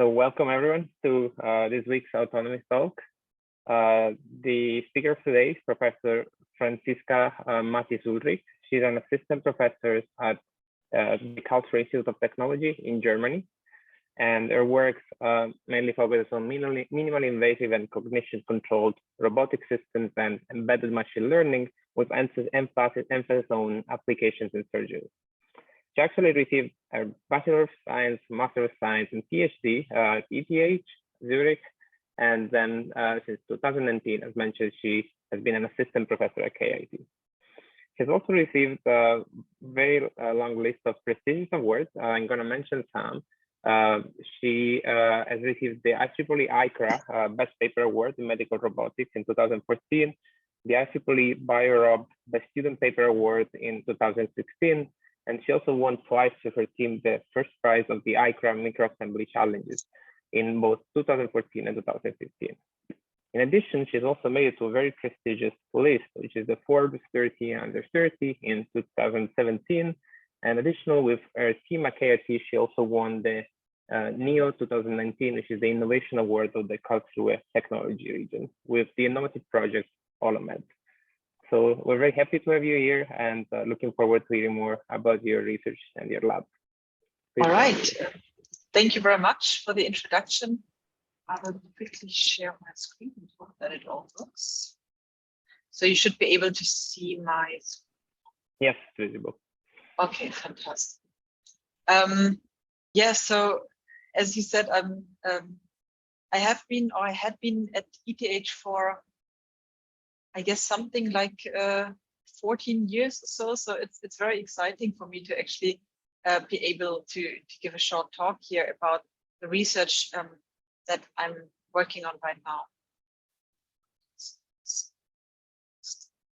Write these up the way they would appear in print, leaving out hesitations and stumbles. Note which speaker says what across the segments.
Speaker 1: So welcome everyone to this week's Autonomy Talks. The speaker of today is Professor Franziska Mathis-Ullrich. She's an assistant professor at the Karlsruhe Institute of Technology in Germany. And her work mainly focuses on minimally invasive and cognition-controlled robotic systems and embedded machine learning with emphasis on applications in surgery. She actually received a Bachelor of Science, Master of Science, and PhD at ETH, Zurich. And then since 2019, as mentioned, she has been an assistant professor at KIT. She's also received a very long list of prestigious awards. I'm going to mention some. She has received the IEEE ICRA Best Paper Award in Medical Robotics in 2014, the IEEE BioRob Best Student Paper Award in 2016, and she also won twice with her team the first prize of the ICRA Microassembly Challenges in both 2014 and 2015. In addition, she's also made it to a very prestigious list, which is the Forbes 30 Under 30 in 2017. And additional, with her team at KIT, she also won the NEO 2019, which is the Innovation Award of the Karlsruhe Technology region with the innovative project Autonomy. So we're very happy to have you here and looking forward to hearing more about your research and your lab. Please.
Speaker 2: All right. Thank you very much for the introduction. I will quickly share my screen and hope that it all works. So you should be able to see my screen.
Speaker 1: Yes, visible.
Speaker 2: Okay, fantastic. Yeah, so as you said, I had been at ETH for, I guess, something like 14 years or so. So it's very exciting for me to actually be able to give a short talk here about the research that I'm working on right now.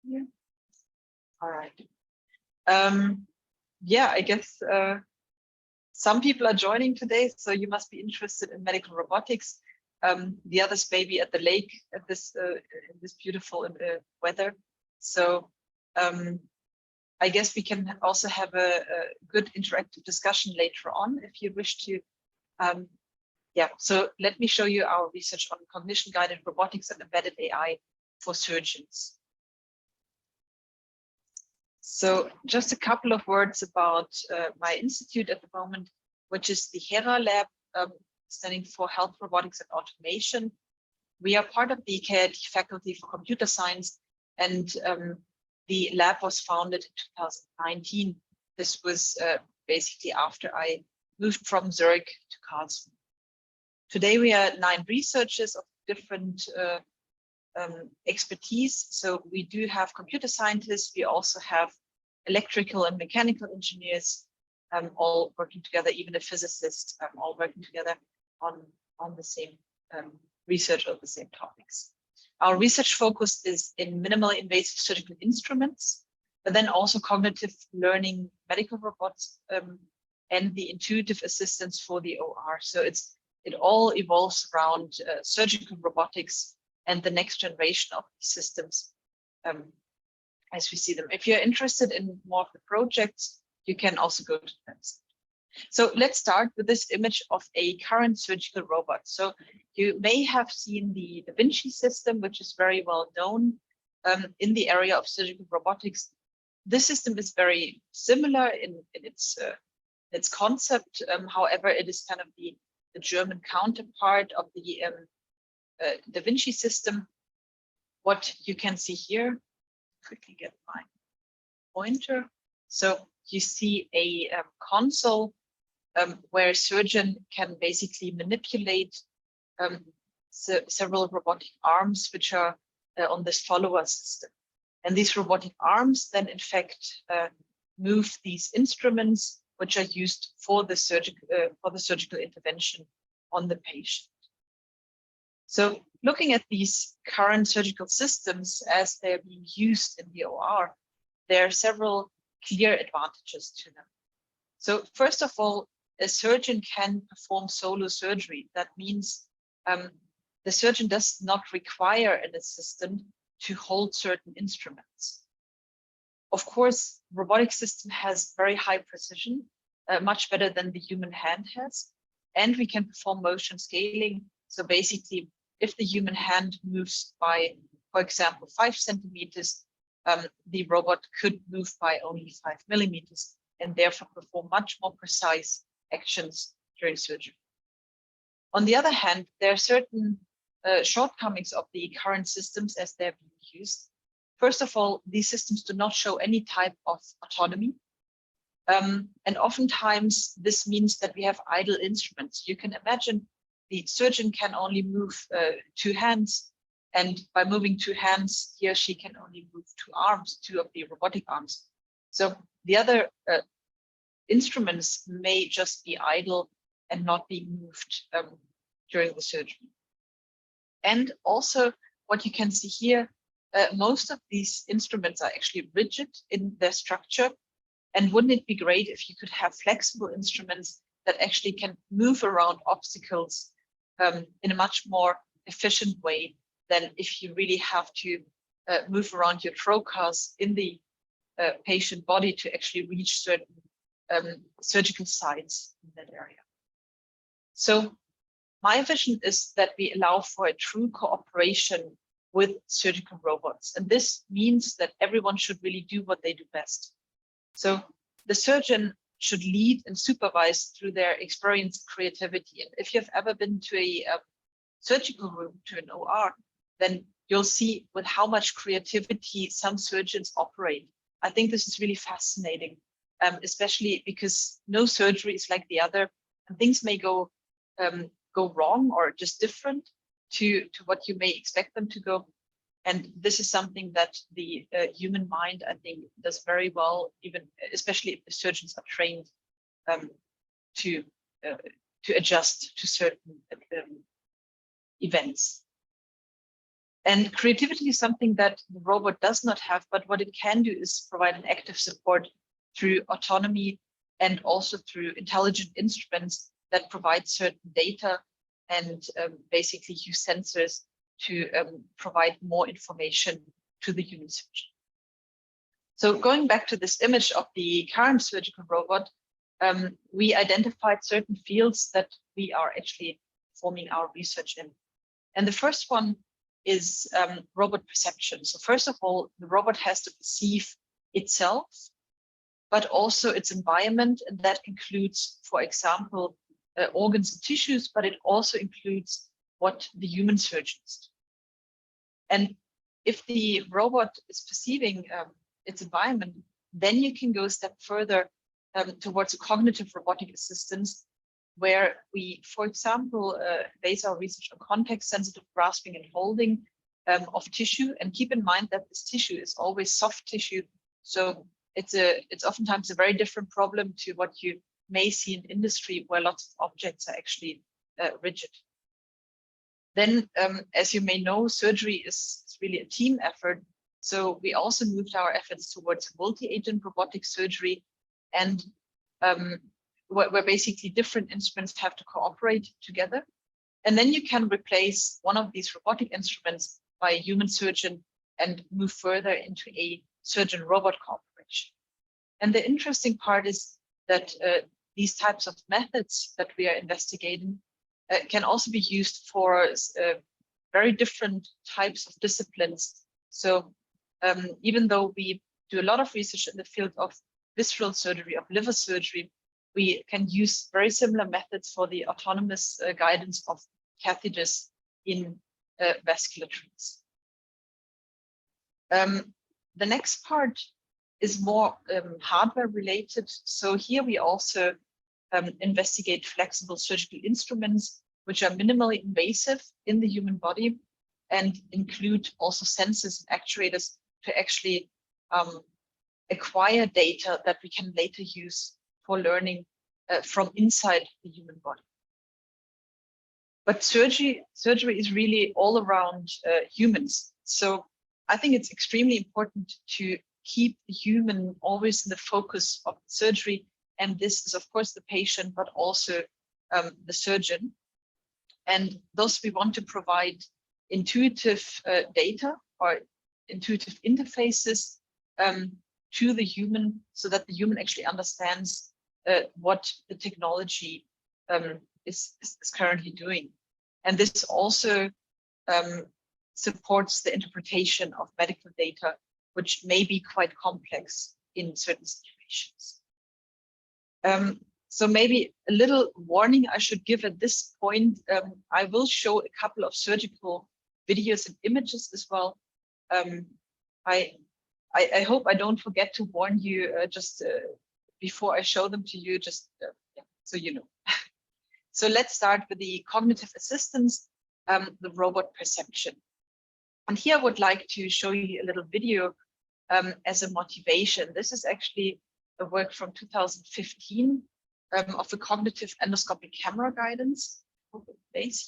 Speaker 2: Yeah. All right. Yeah, I guess some people are joining today, so you must be interested in medical robotics. The others maybe at the lake at this in this beautiful weather. So I guess we can also have a good interactive discussion later on if you wish to. Yeah, so let me show you our research on cognition-guided robotics and embedded AI for surgeons. So just a couple of words about my institute at the moment, which is the HERA lab, standing for Health Robotics and Automation. We are part of the KIT Faculty for Computer Science, and the lab was founded in 2019. This was basically after I moved from Zurich to Karlsruhe. Today we are 9 researchers of different expertise. So we do have computer scientists. We also have electrical and mechanical engineers, all working together, even a physicist, all working together on the same research of the same topics. Our research focus is in minimally invasive surgical instruments, but then also cognitive learning, medical robots, and the intuitive assistance for the OR. So it all evolves around surgical robotics and the next generation of these systems as we see them. If you're interested in more of the projects, you can also go to the website. So let's start with this image of a current surgical robot. So you may have seen the Da Vinci system, which is very well known in the area of surgical robotics. This system is very similar in its concept. However, it is kind of the German counterpart of the Da Vinci system. What you can see here, quickly get my pointer. So you see a console where a surgeon can basically manipulate several robotic arms which are on this follower system. And these robotic arms then in fact move these instruments which are used for the surgical intervention on the patient. So looking at these current surgical systems as they're being used in the OR, there are several clear advantages to them. So first of all, a surgeon can perform solo surgery. That means the surgeon does not require an assistant to hold certain instruments. Of course, robotic system has very high precision, much better than the human hand has. and we can perform motion scaling. So basically, if the human hand moves by, for example, 5 centimeters, the robot could move by only 5 millimeters and therefore perform much more precise actions during surgery. On the other hand, there are certain shortcomings of the current systems as they're being used. First of all, these systems do not show any type of autonomy. And oftentimes this means that we have idle instruments. You can imagine the surgeon can only move 2 hands, and by moving 2 hands, he or she can only move 2 arms, 2 of the robotic arms. So the other instruments may just be idle and not be moved during the surgery. And also what you can see here, most of these instruments are actually rigid in their structure. And wouldn't it be great if you could have flexible instruments that actually can move around obstacles in a much more efficient way than if you really have to move around your trocars in the patient body to actually reach certain surgical sites in that area. So my vision is that we allow for a true cooperation with surgical robots. And this means that everyone should really do what they do best. So the surgeon should lead and supervise through their experience and creativity. And if you've ever been to a surgical room, to an OR, then you'll see with how much creativity some surgeons operate. I think this is really fascinating, especially because no surgery is like the other, and things may go wrong or just different to what you may expect them to go. And this is something that the human mind, I think, does very well, even especially if the surgeons are trained to adjust to certain events. And creativity is something that the robot does not have, but what it can do is provide an active support through autonomy and also through intelligent instruments that provide certain data and basically use sensors to provide more information to the human surgeon. So going back to this image of the current surgical robot, we identified certain fields that we are actually performing our research in. And the first one is robot perception. So first of all, the robot has to perceive itself, but also its environment. And that includes, for example, organs and tissues, but it also includes what the human surgeons do. And if the robot is perceiving its environment, then you can go a step further towards a cognitive robotic assistance, where we, for example, base our research on context-sensitive grasping and holding of tissue. And keep in mind that this tissue is always soft tissue. So it's oftentimes a very different problem to what you may see in industry, where lots of objects are actually rigid. Then, as you may know, surgery is really a team effort. So we also moved our efforts towards multi-agent robotic surgery, and where basically different instruments have to cooperate together. And then you can replace one of these robotic instruments by a human surgeon and move further into a surgeon-robot cooperation. And the interesting part is that these types of methods that we are investigating can also be used for very different types of disciplines. So even though we do a lot of research in the field of visceral surgery, of liver surgery, we can use very similar methods for the autonomous guidance of catheters in vascular trees. The next part is more hardware related. So here we also investigate flexible surgical instruments, which are minimally invasive in the human body and include also sensors and actuators to actually acquire data that we can later use for learning from inside the human body. But surgery is really all around humans. So I think it's extremely important to keep the human always in the focus of surgery. And this is, of course, the patient, but also the surgeon. And thus we want to provide intuitive data or intuitive interfaces to the human, so that the human actually understands what the technology is currently doing. And this also supports the interpretation of medical data, which may be quite complex in certain situations. So maybe a little warning I should give at this point. I will show a couple of surgical videos and images as well. I hope I don't forget to warn you just before I show them to you, just yeah, so you know. So let's start with the cognitive assistance, the robot perception. And here I would like to show you a little video as a motivation. This is actually a work from 2015 of a cognitive endoscopic camera guidance.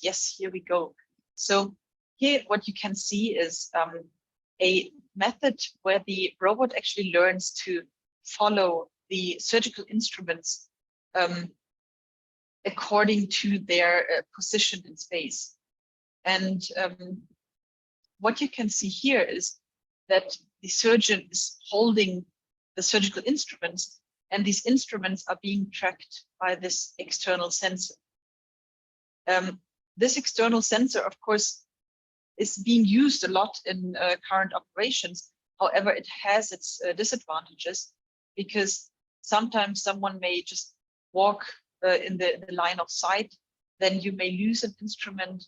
Speaker 2: Yes, here we go. So here what you can see is a method where the robot actually learns to follow the surgical instruments according to their position in space. And what you can see here is that the surgeon is holding the surgical instruments, and these instruments are being tracked by this external sensor. This external sensor, of course, is being used a lot in current operations. However, it has its disadvantages, because sometimes someone may just walk in the line of sight, then you may lose an instrument.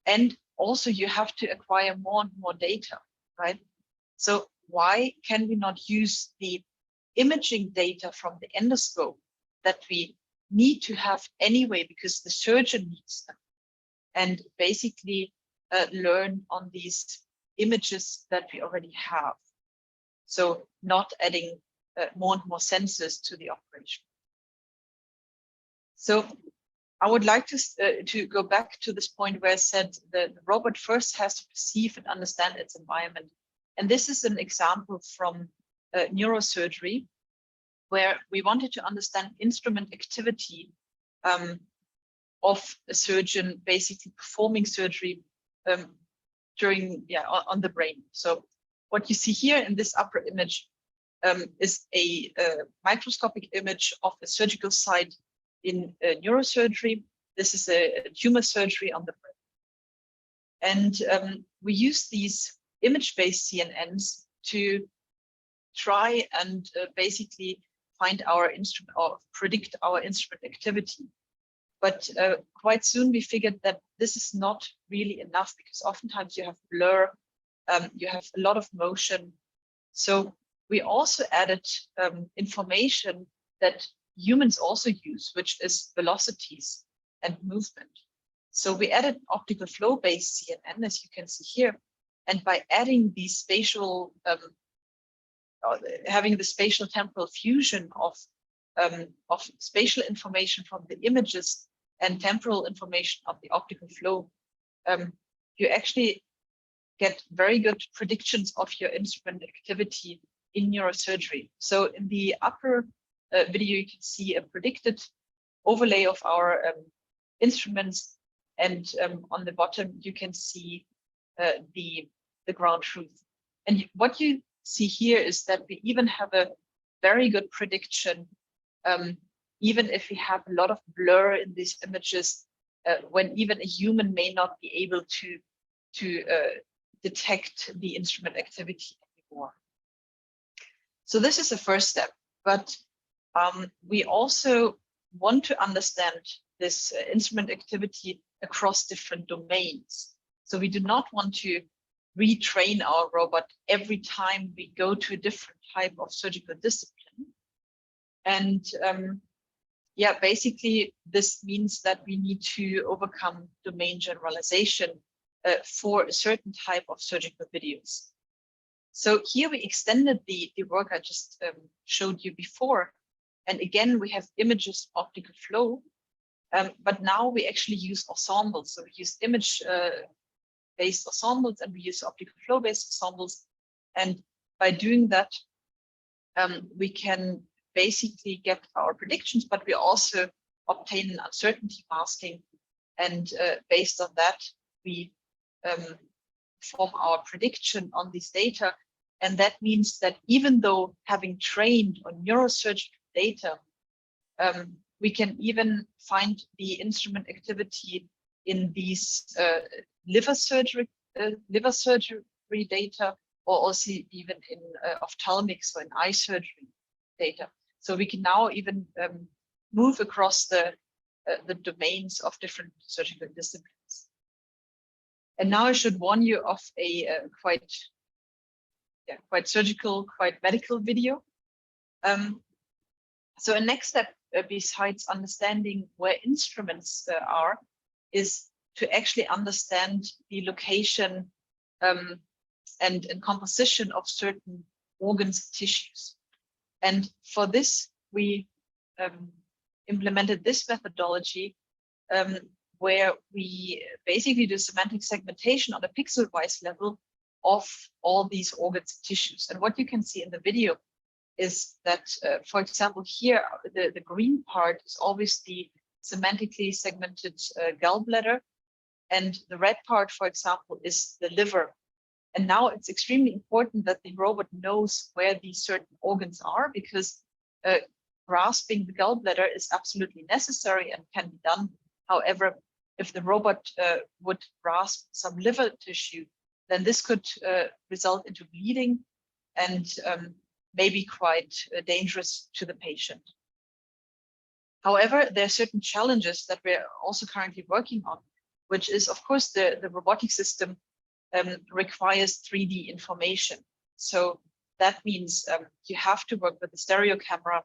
Speaker 2: And also you have to acquire more and more data, right? So why can we not use the imaging data from the endoscope that we need to have anyway, because the surgeon needs them, and basically learn on these images that we already have? So not adding more and more sensors to the operation. So I would like to go back to this point where I said the robot first has to perceive and understand its environment. And this is an example from neurosurgery, where we wanted to understand instrument activity of a surgeon basically performing surgery during, on the brain. So what you see here in this upper image is a microscopic image of a surgical site in neurosurgery. This is a tumor surgery on the brain. And we use these image-based CNNs to try and basically find our instrument or predict our instrument activity. But quite soon we figured that this is not really enough, because oftentimes you have blur, you have a lot of motion. So we also added information that humans also use, which is velocities and movement. So we added optical flow-based CNN, as you can see here. And by adding the spatial, having the spatial temporal fusion of spatial information from the images and temporal information of the optical flow, you actually get very good predictions of your instrument activity in neurosurgery. So in the upper video, you can see a predicted overlay of our instruments, and on the bottom you can see the ground truth. And what you see here is that we even have a very good prediction, even if we have a lot of blur in these images, when even a human may not be able to detect the instrument activity anymore. So this is the first step, but we also want to understand this instrument activity across different domains. So we do not want to retrain our robot every time we go to a different type of surgical discipline. And basically this means that we need to overcome domain generalization for a certain type of surgical videos. So here we extended the work I just showed you before. And again, we have images optical flow, but now we actually use ensembles. So we use image-based ensembles, and we use optical flow-based ensembles. And by doing that, we can basically get our predictions, but we also obtain an uncertainty masking. And based on that, we form our prediction on these data. And that means that even though having trained on neurosurgical data, we can even find the instrument activity in these liver surgery data, or also even in ophthalmics or in eye surgery data. So we can now even move across the domains of different surgical disciplines. And now I should warn you of a quite surgical, quite medical video. So a next step, besides understanding where instruments are, is to actually understand the location and composition of certain organs and tissues. And for this, we implemented this methodology where we basically do semantic segmentation on a pixel-wise level of all these organs and tissues. And what you can see in the video is that, for example, here, the green part is always the semantically segmented gallbladder, and the red part, for example, is the liver. And now it's extremely important that the robot knows where these certain organs are, because grasping the gallbladder is absolutely necessary and can be done. However, if the robot would grasp some liver tissue, then this could result into bleeding and maybe quite dangerous to the patient. However, there are certain challenges that we're also currently working on, which is, of course, the robotic system requires 3D information. So that means you have to work with the stereo camera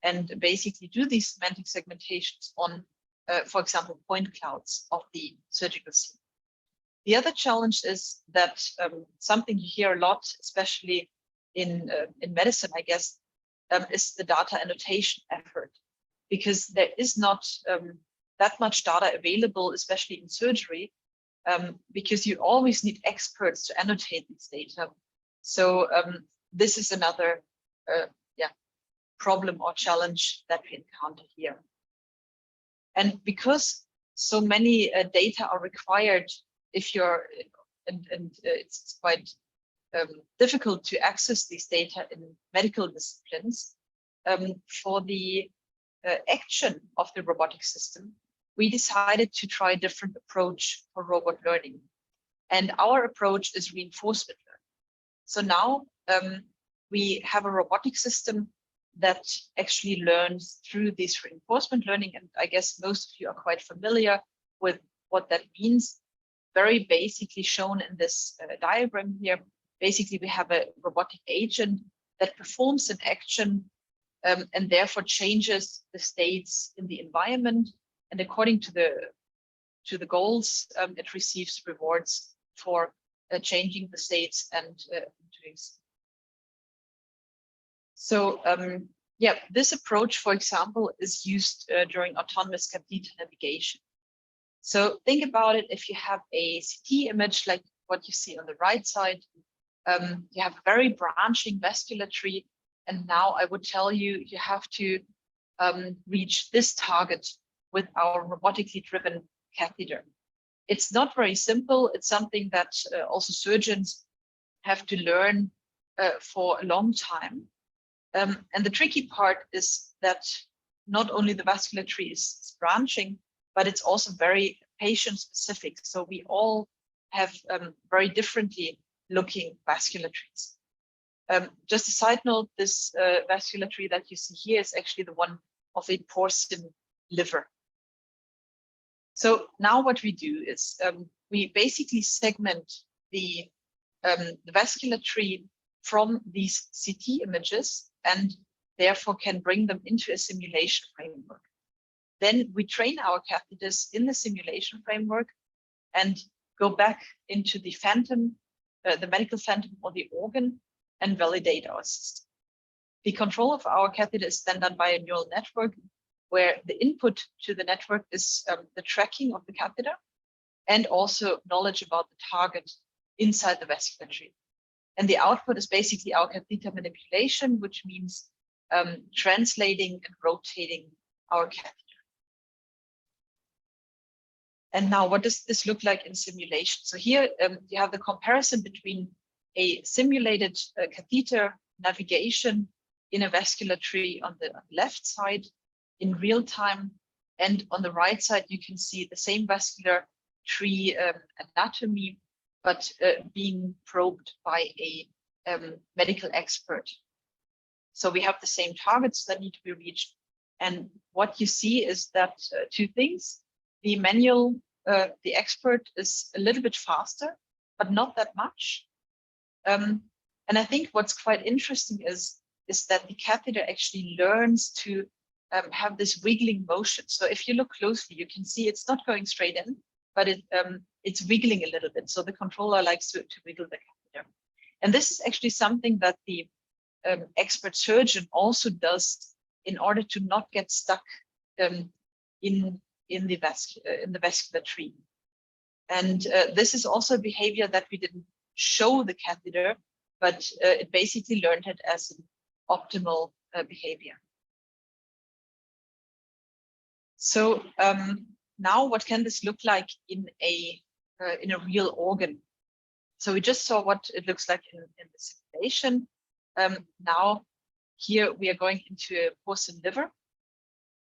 Speaker 2: and basically do these semantic segmentations on, for example, point clouds of the surgical scene. The other challenge is that something you hear a lot, especially in medicine, I guess, is the data annotation effort, because there is not that much data available, especially in surgery, because you always need experts to annotate these data. So this is another problem or challenge that we encounter here. And because so many data are required, if you're, and it's quite difficult to access these data in medical disciplines, for the action of the robotic system, we decided to try a different approach for robot learning. And our approach is reinforcement learning. So now we have a robotic system that actually learns through this reinforcement learning. And I guess most of you are quite familiar with what that means. Very basically shown in this diagram here. Basically, we have a robotic agent that performs an action and therefore changes the states in the environment. And according to the goals, it receives rewards for changing the states and doing so. So this approach, for example, is used during autonomous catheter navigation. So think about it, if you have a CT image like what you see on the right side, you have very branching vascular tree, and now I would tell you, you have to reach this target with our robotically driven catheter. It's not very simple. It's something that also surgeons have to learn for a long time. And the tricky part is that not only the vascular tree is branching, but it's also very patient specific. So we all have very differently looking vascular trees. Just a side note, this vascular tree that you see here is actually the one of a porcine liver. So now what we do is we basically segment the vascular tree from these CT images and therefore can bring them into a simulation framework. Then we train our catheters in the simulation framework and go back into the phantom, the medical phantom or the organ, and validate our system. The control of our catheter is then done by a neural network, where the input to the network is the tracking of the catheter and also knowledge about the target inside the vascular tree. And the output is basically our catheter manipulation, which means translating and rotating our catheter. And now what does this look like in simulation? So here you have the comparison between a simulated catheter navigation in a vascular tree on the left side. in real time. And on the right side, you can see the same vascular tree anatomy, but being probed by a medical expert. So we have the same targets that need to be reached. And what you see is that two things. The manual, the expert is a little bit faster, but not that much. And I think what's quite interesting is that the catheter actually learns to have this wiggling motion. So if you look closely, you can see it's not going straight in, but it's wiggling a little bit. So the controller likes to wiggle the catheter. And this is actually something that the expert surgeon also does in order to not get stuck in the vascular tree. And this is also a behavior that we didn't show the catheter, but it basically learned it as an optimal behavior. So now what can this look like in a real organ? So we just saw what it looks like in the simulation. Now here we are going into a porcine liver.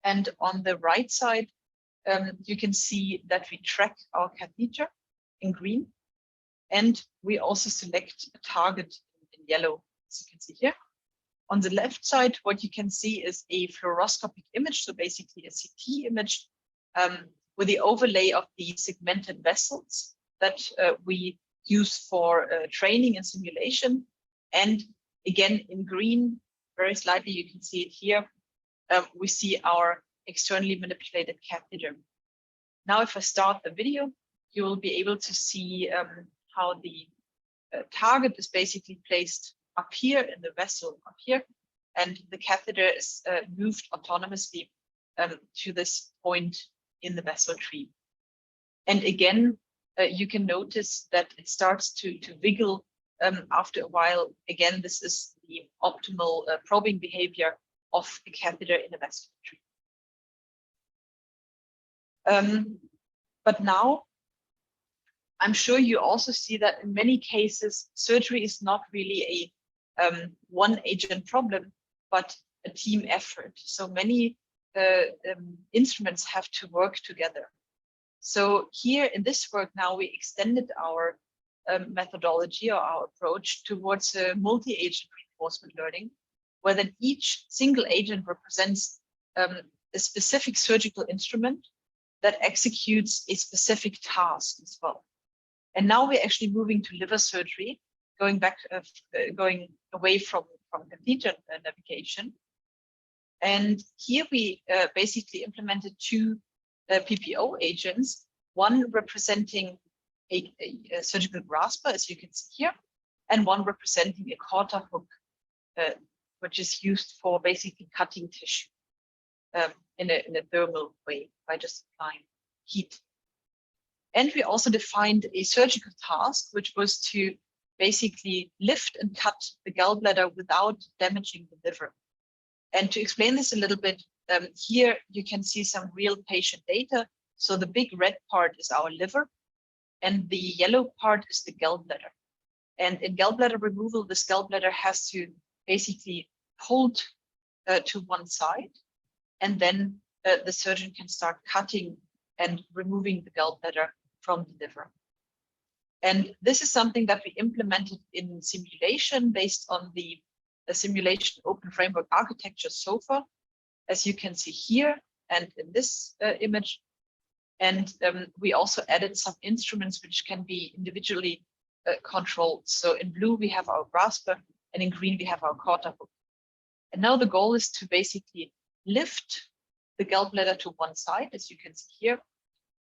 Speaker 2: And on the right side, you can see that we track our catheter in green. And we also select a target in yellow, as you can see here. On the left side, what you can see is a fluoroscopic image, so basically a CT image with the overlay of the segmented vessels that we use for training and simulation. And again, in green, very slightly, you can see it here, we see our externally manipulated catheter. Now, if I start the video, you will be able to see how the target is basically placed up here in the vessel up here, and the catheter is moved autonomously to this point in the vessel tree. And again, you can notice that it starts to wiggle after a while. Again, this is the optimal probing behavior of the catheter in the vascular tree. But now, I'm sure you also see that in many cases, surgery is not really a one agent problem, but a team effort. So many instruments have to work together. So here in this work now, we extended our methodology or our approach towards a multi-agent reinforcement learning, where then each single agent represents a specific surgical instrument that executes a specific task as well. And now we're actually moving to liver surgery, going away from catheter navigation. And here we basically implemented two PPO agents, one representing a surgical grasper, as you can see here, and one representing a quarter hook, which is used for basically cutting tissue in a thermal way by just applying heat. And we also defined a surgical task, which was to basically lift and cut the gallbladder without damaging the liver. And to explain this a little bit, here you can see some real patient data. So the big red part is our liver, and the yellow part is the gallbladder. And in gallbladder removal, this gallbladder has to basically hold to one side, and then the surgeon can start cutting and removing the gallbladder from the liver. And this is something that we implemented in simulation based on the simulation open framework architecture SOFA, as you can see here and in this image. And we also added some instruments which can be individually controlled. So in blue, we have our grasper, and in green, we have our quarter hook. And now the goal is to basically lift the gallbladder to one side, as you can see here.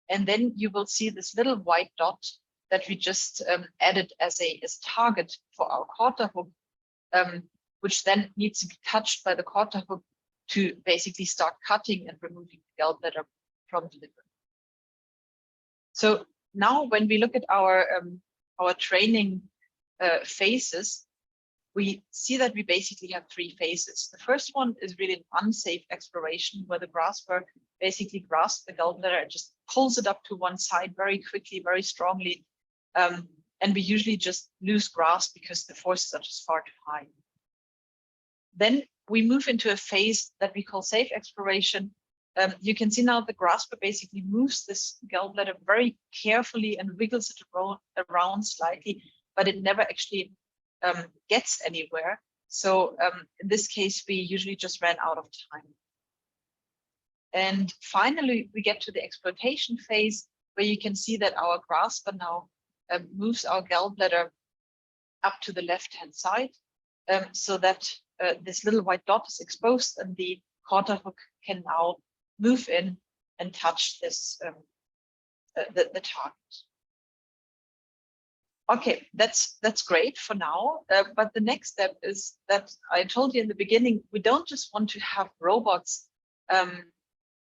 Speaker 2: And then you will see this little white dot that we just added as a target for our quarter hook, which then needs to be touched by the quarter hook to basically start cutting and removing the gallbladder from the liver. So now when we look at our training phases, we see that we basically have three phases. The first one is really an unsafe exploration, where the grasper basically grasps the gallbladder and just pulls it up to one side very quickly, very strongly. And we usually just lose grasp because the forces are just far too high. Then we move into a phase that we call safe exploration, you can see now the grasper basically moves this gallbladder very carefully and wiggles it around slightly, but it never actually gets anywhere. So in this case, we usually just ran out of time. And finally, we get to the exploitation phase, where you can see that our grasper now moves our gallbladder up to the left-hand side, so that this little white dot is exposed, and the quarter hook can now move in and touch this the target. Okay, that's great for now. But the next step is that I told you in the beginning, we don't just want to have robots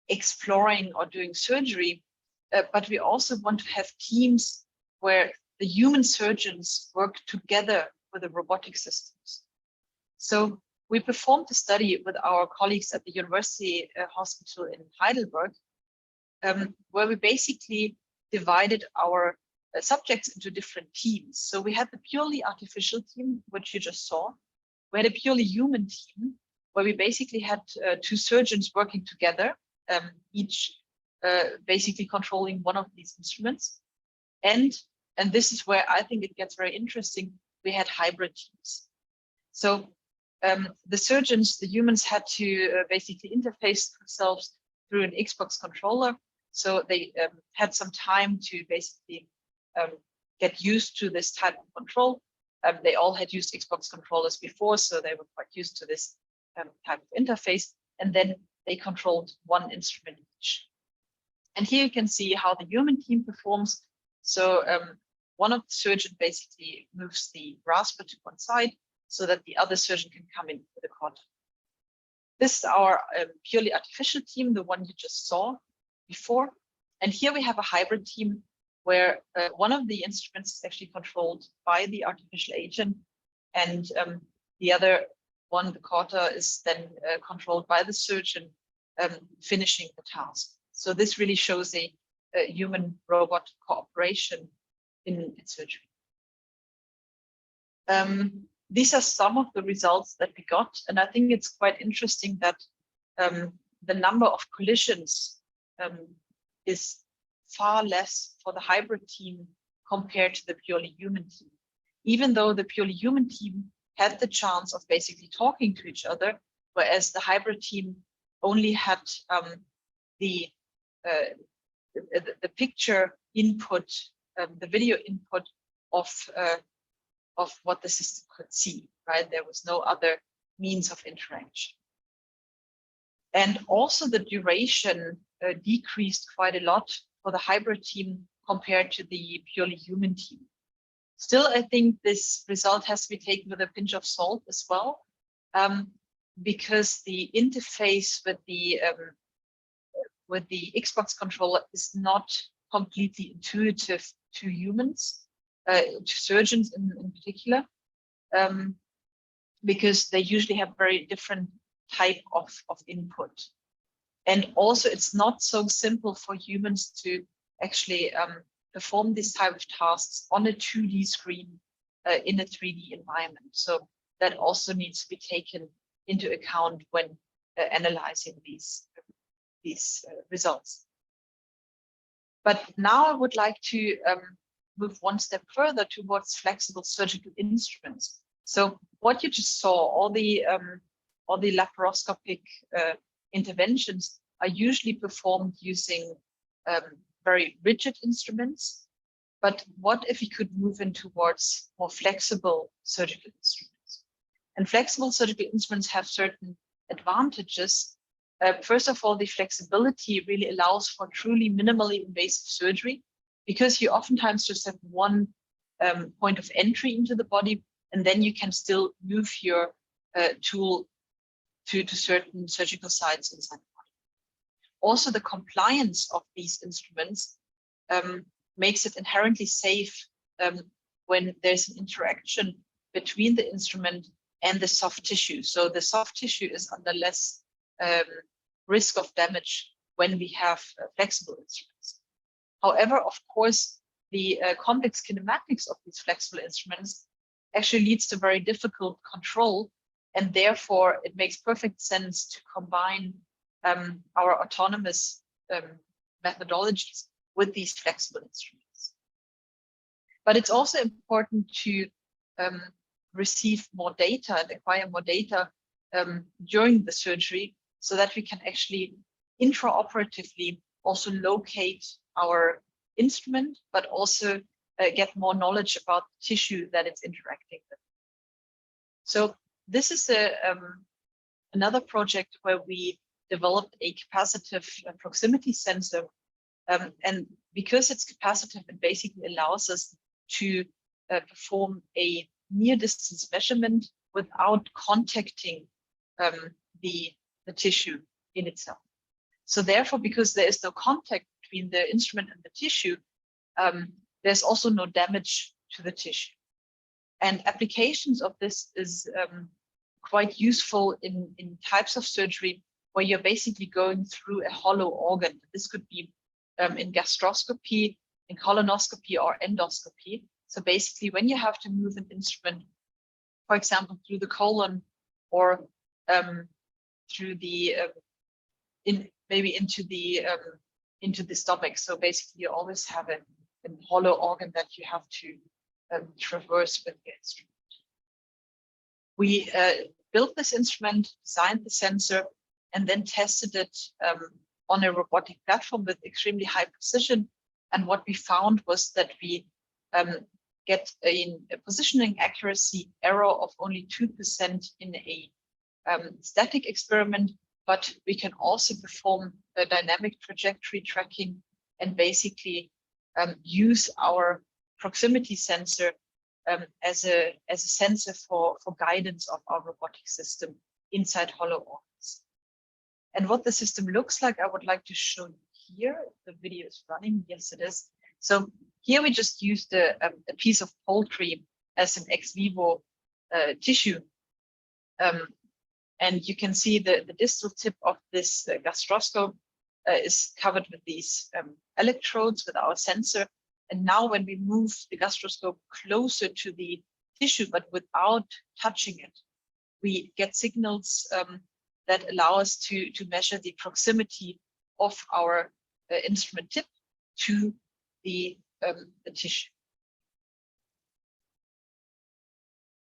Speaker 2: exploring or doing surgery, but we also want to have teams where the human surgeons work together with the robotic systems. So we performed a study with our colleagues at the University Hospital in Heidelberg, where we basically divided our subjects into different teams. So we had the purely artificial team, which you just saw. We had a purely human team, where we basically had two surgeons working together, each basically controlling one of these instruments. And this is where I think it gets very interesting. We had hybrid teams. So the surgeons, the humans, had to basically interface themselves through an Xbox controller. So they had some time to basically get used to this type of control. They all had used Xbox controllers before, so they were quite used to this type of interface. And then they controlled one instrument each. And here you can see how the human team performs. So one of the surgeons basically moves the grasper to one side so that the other surgeon can come in with the quarter. This is our purely artificial team, the one you just saw before. And here we have a hybrid team where one of the instruments is actually controlled by the artificial agent, and the other one, the quarter, is then controlled by the surgeon finishing the task. So this really shows a human-robot cooperation in surgery. These are some of the results that we got, and I think it's quite interesting that the number of collisions is far less for the hybrid team compared to the purely human team. Even though the purely human team had the chance of basically talking to each other, whereas the hybrid team only had the picture input, the video input of what the system could see, right? There was no other means of interaction. And also the duration decreased quite a lot for the hybrid team compared to the purely human team. Still, I think this result has to be taken with a pinch of salt as well, because the interface with the Xbox controller is not completely intuitive to humans, to surgeons in particular, because they usually have very different type of input. And also it's not so simple for humans to actually perform this type of tasks on a 2D screen in a 3D environment. So that also needs to be taken into account when analyzing these results. But now I would like to move one step further towards flexible surgical instruments. So what you just saw, all the laparoscopic interventions are usually performed using very rigid instruments. But what if we could move in towards more flexible surgical instruments? And flexible surgical instruments have certain advantages. First of all, the flexibility really allows for truly minimally invasive surgery, because you oftentimes just have one point of entry into the body, and then you can still move your tool to certain surgical sites inside the body. Also, the compliance of these instruments makes it inherently safe when there's an interaction between the instrument and the soft tissue. So the soft tissue is under less risk of damage when we have flexible instruments. However, of course, the complex kinematics of these flexible instruments actually leads to very difficult control, and therefore it makes perfect sense to combine our autonomous methodologies with these flexible instruments. But it's also important to receive more data and acquire more data during the surgery so that we can actually intraoperatively also locate our instrument, but also get more knowledge about the tissue that it's interacting with. So this is another project where we developed a capacitive proximity sensor. And because it's capacitive, it basically allows us to perform a near distance measurement without contacting the tissue in itself. So therefore, because there is no contact between the instrument and the tissue, there's also no damage to the tissue. And applications of this is quite useful in types of surgery where you're basically going through a hollow organ. This could be in gastroscopy, in colonoscopy, or endoscopy. So basically, when you have to move an instrument, for example, through the colon or through the maybe into the stomach. So basically, you always have a hollow organ that you have to traverse with the instrument. We built this instrument, designed the sensor, and then tested it on a robotic platform with extremely high precision. And what we found was that we get a positioning accuracy error of only 2% in a static experiment, but we can also perform the dynamic trajectory tracking and basically use our proximity sensor as a sensor for guidance of our robotic system inside hollow organs. And what the system looks like, I would like to show you here. The video is running. Yes, it is. So here we just used a piece of poultry as an ex vivo tissue. And you can see the distal tip of this gastroscope is covered with these electrodes with our sensor. And now when we move the gastroscope closer to the tissue, but without touching it, we get signals that allow us to measure the proximity of our instrument tip to the tissue.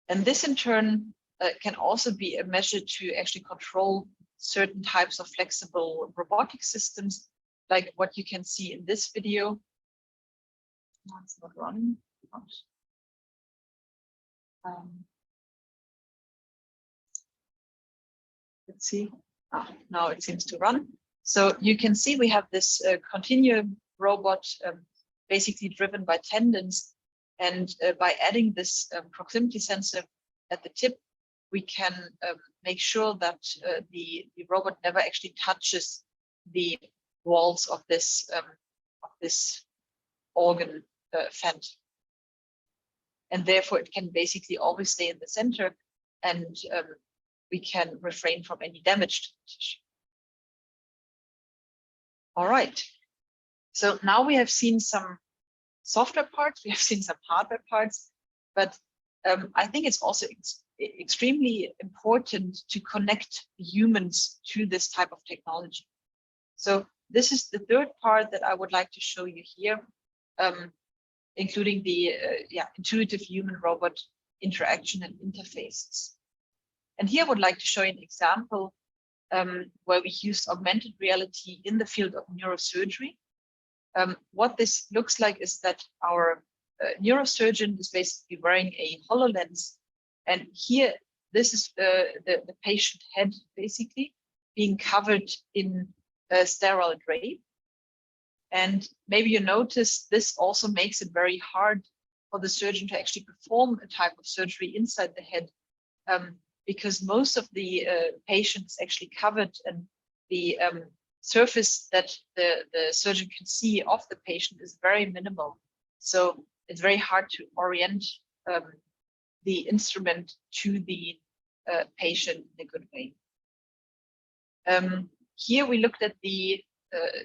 Speaker 2: And this in turn can also be a measure to actually control certain types of flexible robotic systems, like what you can see in this video. No, it's not running. Let's see. Now it seems to run. So you can see we have this continuum robot basically driven by tendons. And by adding this proximity sensor at the tip, we can make sure that the robot never actually touches the walls of this organ fent. And therefore, it can basically always stay in the center, and we can refrain from any damage to the tissue. All right. So now we have seen some software parts, we have seen some hardware parts, but I think it's also extremely important to connect humans to this type of technology. So this is the third part that I would like to show you here, including the intuitive human-robot interaction and interfaces. And here I would like to show you an example where we used augmented reality in the field of neurosurgery. What this looks like is that our neurosurgeon is basically wearing a HoloLens. And here, this is the patient head basically being covered in a sterile drape. And maybe you notice this also makes it very hard for the surgeon to actually perform a type of surgery inside the head, because most of the patient is actually covered, and the surface that the surgeon can see of the patient is very minimal. So it's very hard to orient the instrument to the patient in a good way. Here we looked at the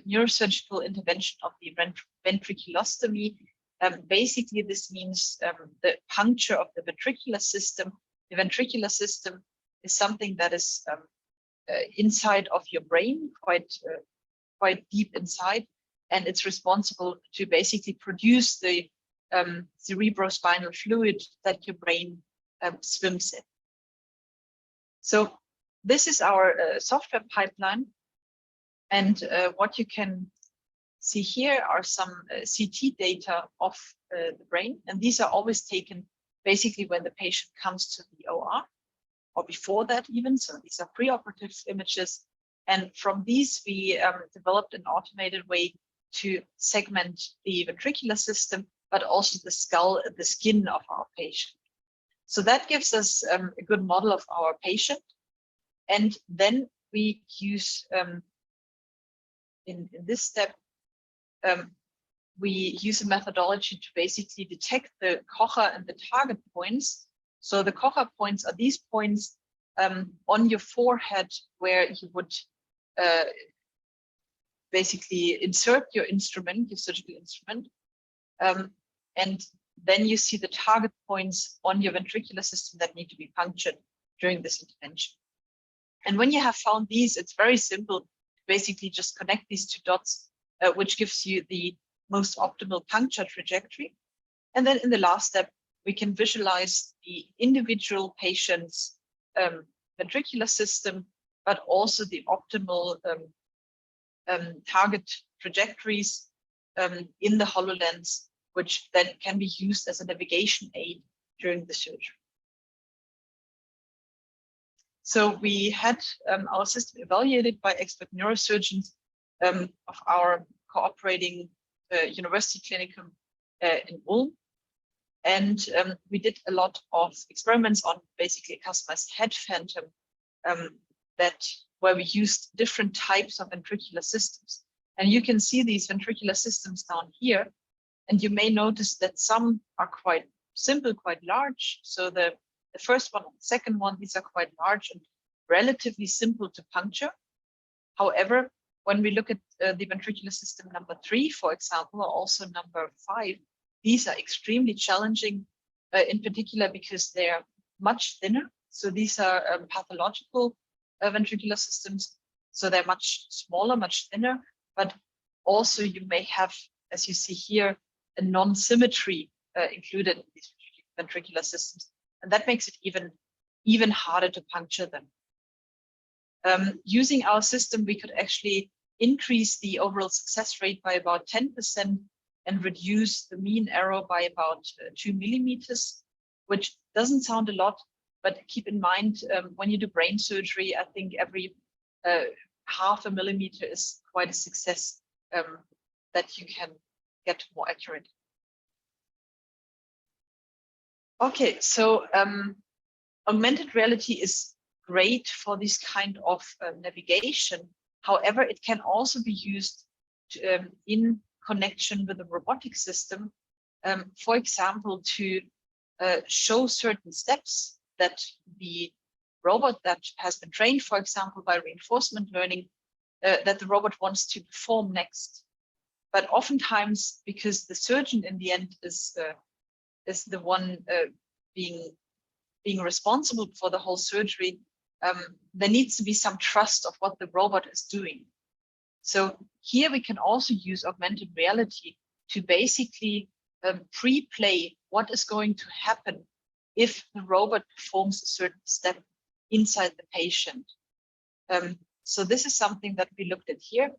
Speaker 2: neurosurgical intervention of the ventriculostomy. Basically, this means the puncture of the ventricular system. The ventricular system is something that is inside of your brain, quite deep inside, and it's responsible to basically produce the cerebrospinal fluid that your brain swims in. So this is our software pipeline, and what you can see here are some CT data of the brain, and these are always taken basically when the patient comes to the OR, or before that even. So these are preoperative images, and from these we developed an automated way to segment the ventricular system, but also the skull and the skin of our patient. So that gives us a good model of our patient, and then we use in this step we use a methodology to basically detect the Kocher and the target points. So the Kocher points are these points on your forehead where you would basically insert your instrument, your surgical instrument. And then you see the target points on your ventricular system that need to be punctured during this intervention. And when you have found these, it's very simple to basically just connect these two dots, which gives you the most optimal puncture trajectory. And then in the last step, we can visualize the individual patient's ventricular system, but also the optimal target trajectories in the HoloLens, which then can be used as a navigation aid during the surgery. So we had our system evaluated by expert neurosurgeons of our cooperating university clinicum in Ulm. And we did a lot of experiments on basically a customized head phantom where we used different types of ventricular systems. And you can see these ventricular systems down here. And you may notice that some are quite simple, quite large. So the first one and the second one, these are quite large and relatively simple to puncture. However, when we look at the ventricular system number 3, for example, or also number 5, these are extremely challenging, in particular because they are much thinner. So these are pathological ventricular systems. So they're much smaller, much thinner, but also you may have, as you see here, a non-symmetry included in these ventricular systems. And that makes it even harder to puncture them. Using our system, we could actually increase the overall success rate by about 10% and reduce the mean error by about 2 millimeters, which doesn't sound a lot, but keep in mind, when you do brain surgery, I think every half a millimeter is quite a success that you can get more accurate. Okay, so augmented reality is great for this kind of navigation. However, it can also be used in connection with a robotic system, for example, to show certain steps that the robot that has been trained, for example, by reinforcement learning, that the robot wants to perform next. But oftentimes, because the surgeon in the end is the one being responsible for the whole surgery, there needs to be some trust of what the robot is doing. So here we can also use augmented reality to basically pre-play what is going to happen if the robot performs a certain step inside the patient. So this is something that we looked at here.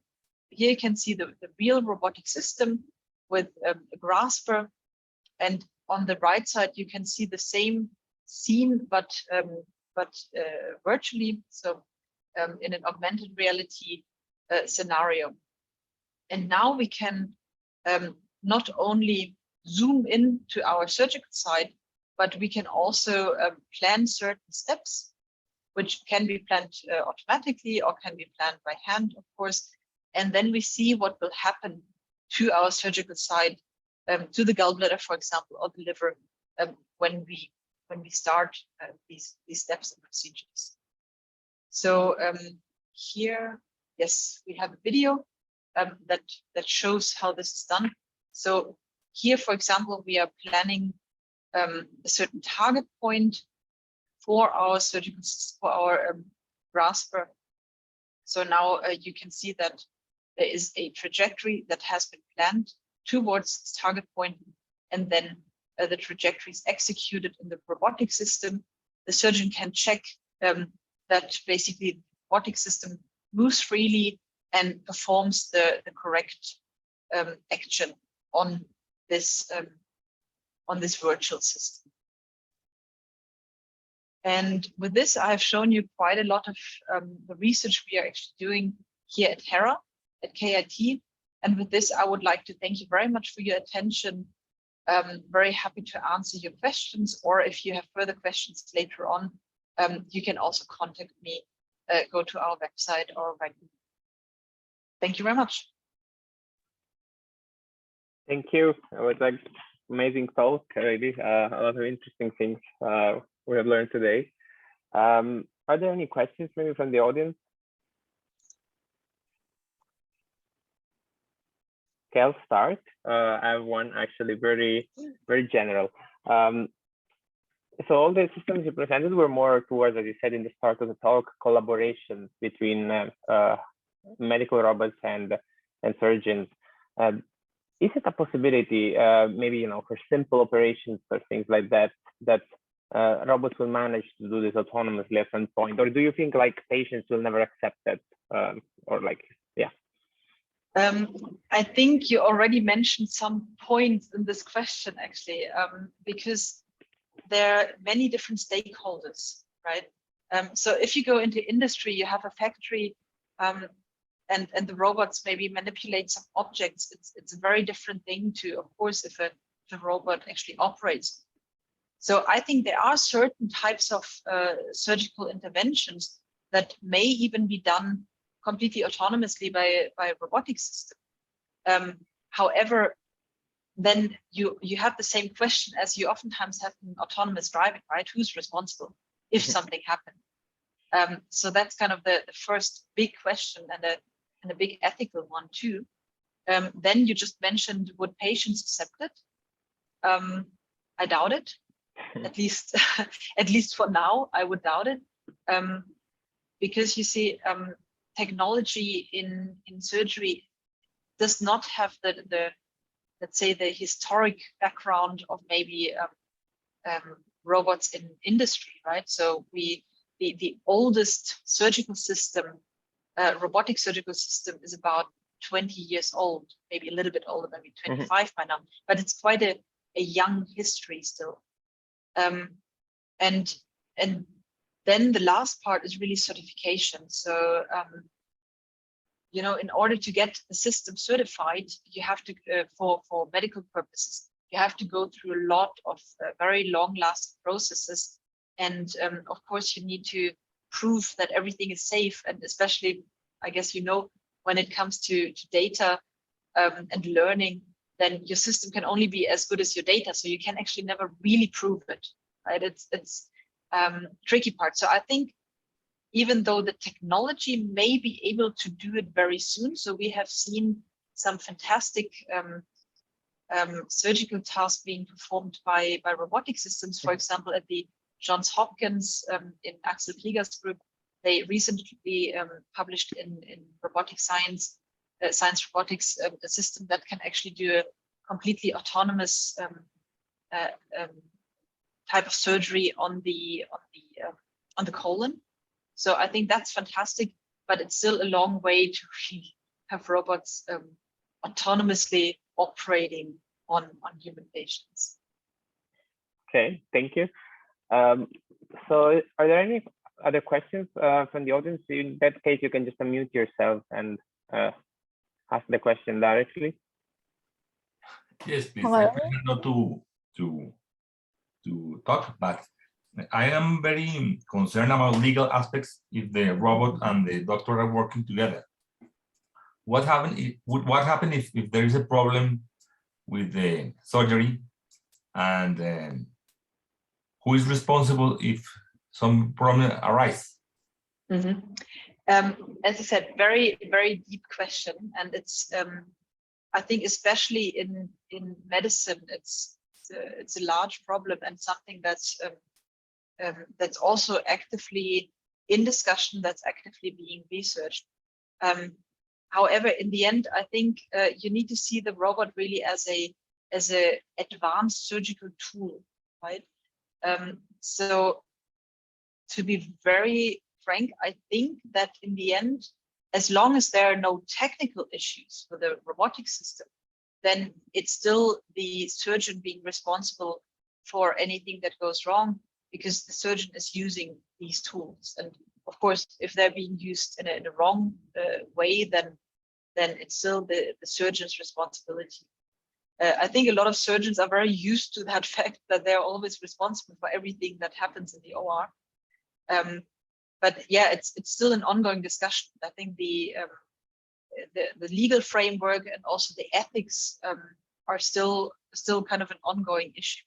Speaker 2: Here you can see the real robotic system with a grasper, and on the right side you can see the same scene, but virtually, so in an augmented reality scenario. And now we can not only zoom in to our surgical side, but we can also plan certain steps, which can be planned automatically or can be planned by hand, of course. And then we see what will happen to our surgical side, to the gallbladder, for example, or the liver, when we start these steps and procedures. So here, yes, we have a video that shows how this is done. So here, for example, we are planning a certain target point for our surgical, for our grasper, So now you can see that there is a trajectory that has been planned towards this target point, and then the trajectory is executed in the robotic system. The surgeon can check that basically the robotic system moves freely and performs the correct action on this virtual system. And with this, I've shown you quite a lot of the research we are actually doing here at HERA, at KIT. And with this, I would like to thank you very much for your attention. Very happy to answer your questions, or if you have further questions later on, you can also contact me, go to our website or write me. Thank you very much.
Speaker 1: Thank you. It was like amazing talk, really. A lot of interesting things we have learned today. Are there any questions maybe from the audience? Okay, I'll start. I have one actually very general. So all the systems you presented were more towards, as you said in the start of the talk, collaboration between medical robots and surgeons. Is it a possibility, maybe, you know, for simple operations or things like that, that robots will manage to do this autonomously at some point? Or do you think like patients will never accept that? Or like, yeah.
Speaker 2: I think you already mentioned some points in this question, actually, because there are many different stakeholders, right? So if you go into industry, you have a factory, and the robots maybe manipulate some objects. It's a very different thing to, of course, if a robot actually operates. So I think there are certain types of surgical interventions that may even be done completely autonomously by a robotic system. However, then you have the same question as you oftentimes have in autonomous driving, right? Who's responsible if something happened? So that's kind of the first big question, and a big ethical one too. Then you just mentioned, would patients accept it? I doubt it. At least for now, I would doubt it, because you see, technology in surgery does not have the let's say the historic background of maybe robots in industry, right? So the oldest surgical system, robotic surgical system, is about 20 years old, maybe a little bit older, maybe 25 by now, but it's quite a young history still. And then the last part is really certification. So, you know, in order to get the system certified, you have to, for medical purposes, you have to go through a lot of very long-lasting processes. And of course, you need to prove that everything is safe. And especially, I guess, you know, when it comes to data and learning, then your system can only be as good as your data. So you can actually never really prove it, right? It's tricky part. So I think even though the technology may be able to do it very soon, so we have seen some fantastic surgical tasks being performed by robotic systems. For example, at the Johns Hopkins in Axel Krieger's group, they recently published in robotic science robotics, a system that can actually do a completely autonomous type of surgery on the colon. So I think that's fantastic, but it's still a long way to really have robots autonomously operating on human patients.
Speaker 1: Okay, thank you. So are there any other questions from the audience? In that case, you can just unmute yourself and ask the question directly.
Speaker 3: Yes, please. Hello. I prefer not to talk, but I am very concerned about legal aspects if the robot and the doctor are working together. What happens if there is a problem with the surgery, and who is responsible if some problem arises?
Speaker 2: Mm-hmm. As I said, very, very deep question, and it's I think especially in medicine, it's a large problem and something that's also actively in discussion, that's actively being researched. However, in the end, I think you need to see the robot really as a advanced surgical tool, right? So to be very frank, I think that in the end, as long as there are no technical issues with the robotic system, then it's still the surgeon being responsible for anything that goes wrong, because the surgeon is using these tools. And of course, if they're being used in a wrong way, then it's still the surgeon's responsibility. I think a lot of surgeons are very used to that fact that they're always responsible for everything that happens in the OR. But yeah, it's still an ongoing discussion. I think the legal framework and also the ethics are still kind of an ongoing issue.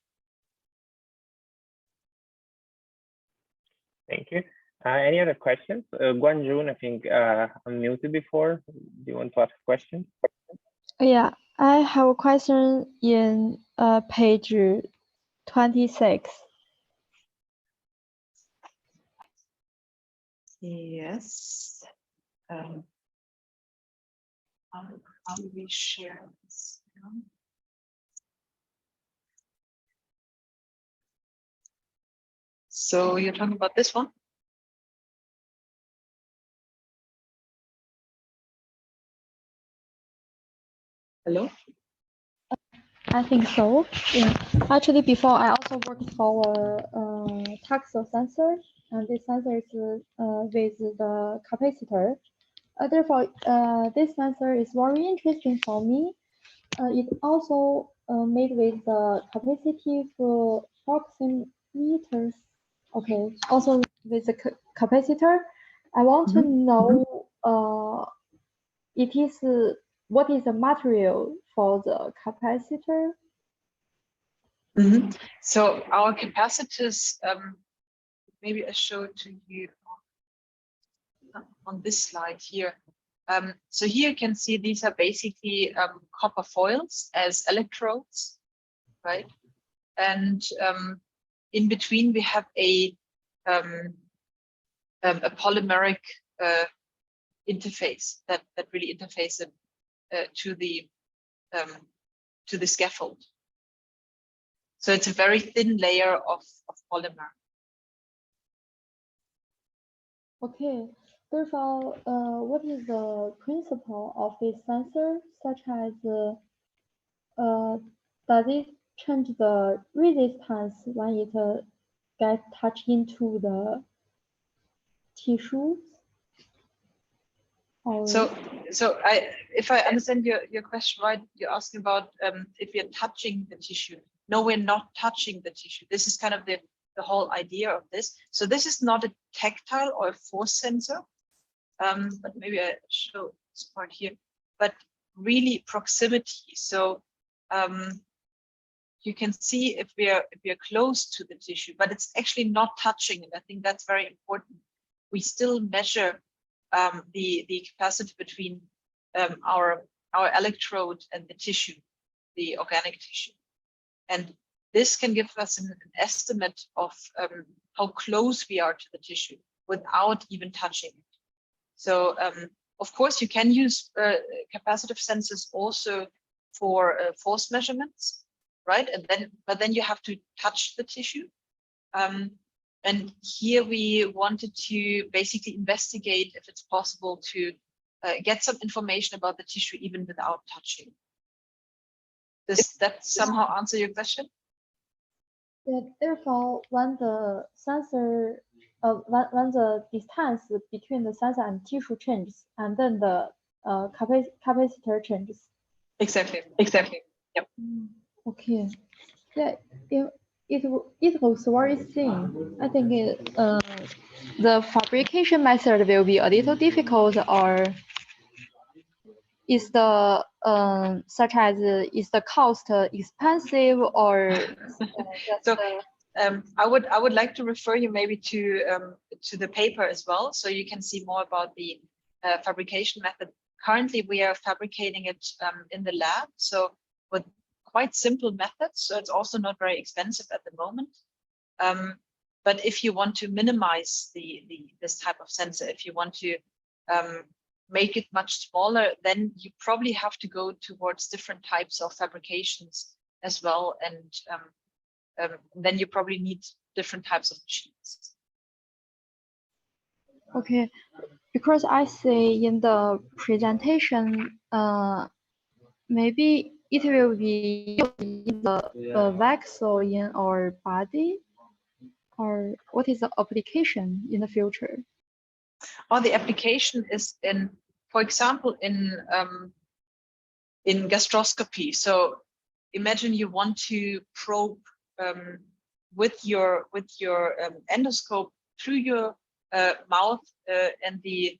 Speaker 1: Thank you. Any other questions? Guanjun, I think unmuted before. Do you want to ask a question?
Speaker 4: Yeah, I have a question in page 26.
Speaker 2: Yes. How do we share this? So you're talking about this one? Hello?
Speaker 4: I think so. Yeah. Actually, before I also worked for a tactile sensor, and this sensor is with the capacitor. Therefore, this sensor is very interesting for me. It also made with the capacitive proximeters. Okay, also with the capacitor. I want to know it is what is the material for the capacitor?
Speaker 2: So our capacitors, maybe I show it to you on this slide here. So here you can see these are basically copper foils as electrodes, right? And in between we have a polymeric interface that really interfaces to the scaffold. So it's a very thin layer of polymer.
Speaker 4: Okay. Therefore, what is the principle of this sensor, such as does it change the resistance when it gets touched into the tissues?
Speaker 2: So if I understand your question right, you're asking about if we're touching the tissue. No, we're not touching the tissue. This is kind of the whole idea of this. So this is not a tactile or a force sensor, but maybe I show this part here, but really proximity. So you can see if we are close to the tissue, but it's actually not touching, and I think that's very important. We still measure the capacity between our electrode and the tissue, the organic tissue. And this can give us an estimate of how close we are to the tissue without even touching it. So of course you can use capacitive sensors also for force measurements, right? But then you have to touch the tissue. And here we wanted to basically investigate if it's possible to get some information about the tissue even without touching. Does that somehow answer your question?
Speaker 4: Yeah, therefore, when the sensor, when the distance between the sensor and tissue changes, and then the capacitor changes.
Speaker 2: Exactly. Yep.
Speaker 4: Okay. Yeah. It looks very thin. I think the fabrication method will be a little difficult, or is the such as is the cost expensive, or
Speaker 2: so I would like to refer you maybe to the paper as well, so you can see more about the fabrication method. Currently, we are fabricating it in the lab, so with quite simple methods. So it's also not very expensive at the moment. But if you want to minimize this type of sensor, if you want to make it much smaller, then you probably have to go towards different types of fabrications as well. And then you probably need different types of machines.
Speaker 4: Okay, because I see in the presentation, maybe it will be in the vexel in our body, or what is the application in the future?
Speaker 2: Or the application is in, for example, in gastroscopy. So imagine you want to probe with your endoscope through your mouth and the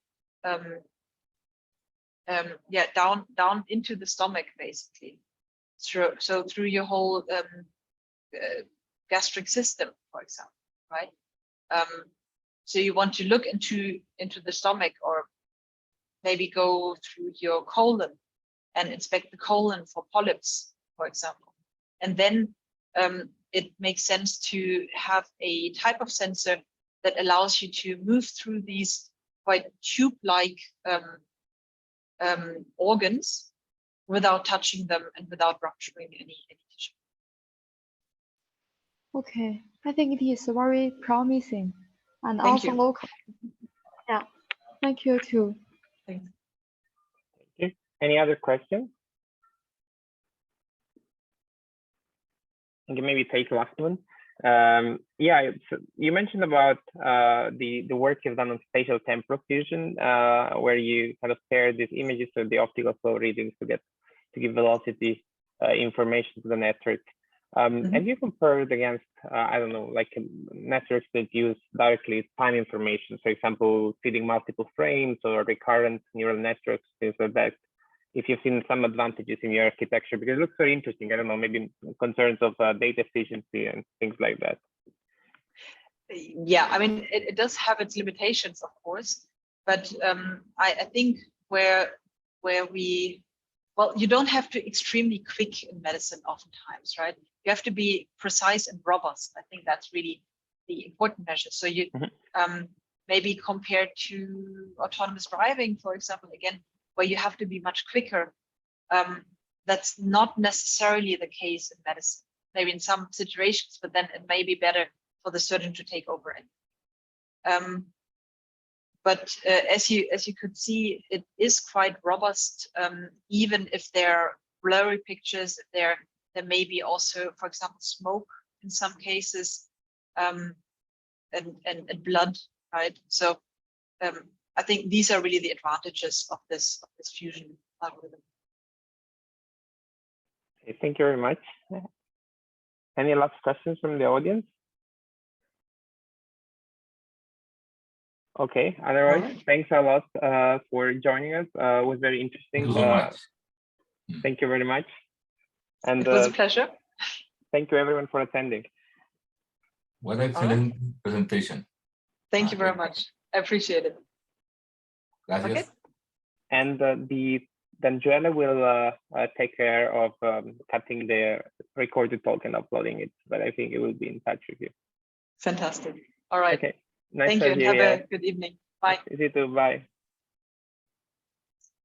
Speaker 2: down into the stomach, basically. So through your whole gastric system, for example, right? So you want to look into the stomach, or maybe go through your colon and inspect the colon for polyps, for example. And then it makes sense to have a type of sensor that allows you to move through these quite tube-like organs without touching them and without rupturing any tissue.
Speaker 4: Okay, I think it is very promising and
Speaker 2: Thank
Speaker 4: also
Speaker 2: you.
Speaker 4: local. Yeah, thank you too.
Speaker 2: Thanks.
Speaker 1: Thank you. Any other questions? I can maybe take the last one. Yeah, so you mentioned about the work you've done on spatial temporal fusion, where you kind of pair these images of the optical flow readings to give velocity information to the network. Have you compared against, I don't know, like networks that use directly time information, for example, feeding multiple frames or recurrent neural networks, things like that? If you've seen some advantages in your architecture, because it looks very interesting. I don't know, maybe concerns of data efficiency and things like that.
Speaker 2: Yeah, I mean, it does have its limitations, of course, but I think where we, well, you don't have to extremely quick in medicine oftentimes, right? You have to be precise and robust. I think that's really the important measure. So you maybe compared to autonomous driving, for example, again, where you have to be much quicker. That's not necessarily the case in medicine, maybe in some situations, but then it may be better for the surgeon to take over it. But as you could see, it is quite robust, even if there are blurry pictures. There may be also, for example, smoke in some cases, and blood, right? So I think these are really the advantages of this fusion algorithm.
Speaker 1: Okay, thank you very much. Any last questions from the audience? Okay, otherwise, thanks a lot for joining us. It was very interesting.
Speaker 3: Thank you so much.
Speaker 1: Thank you very much. And
Speaker 2: it was a pleasure.
Speaker 1: Thank you everyone for attending.
Speaker 3: What an excellent presentation.
Speaker 2: Thank you very much. I appreciate it.
Speaker 3: Gracias.
Speaker 2: Okay.
Speaker 1: And then Joella will take care of cutting the recorded talk and uploading it, but I think it will be in touch with you.
Speaker 2: Fantastic. All right.
Speaker 1: Okay. Nice
Speaker 2: Thank you and have a good evening. Bye.
Speaker 1: You too. Bye.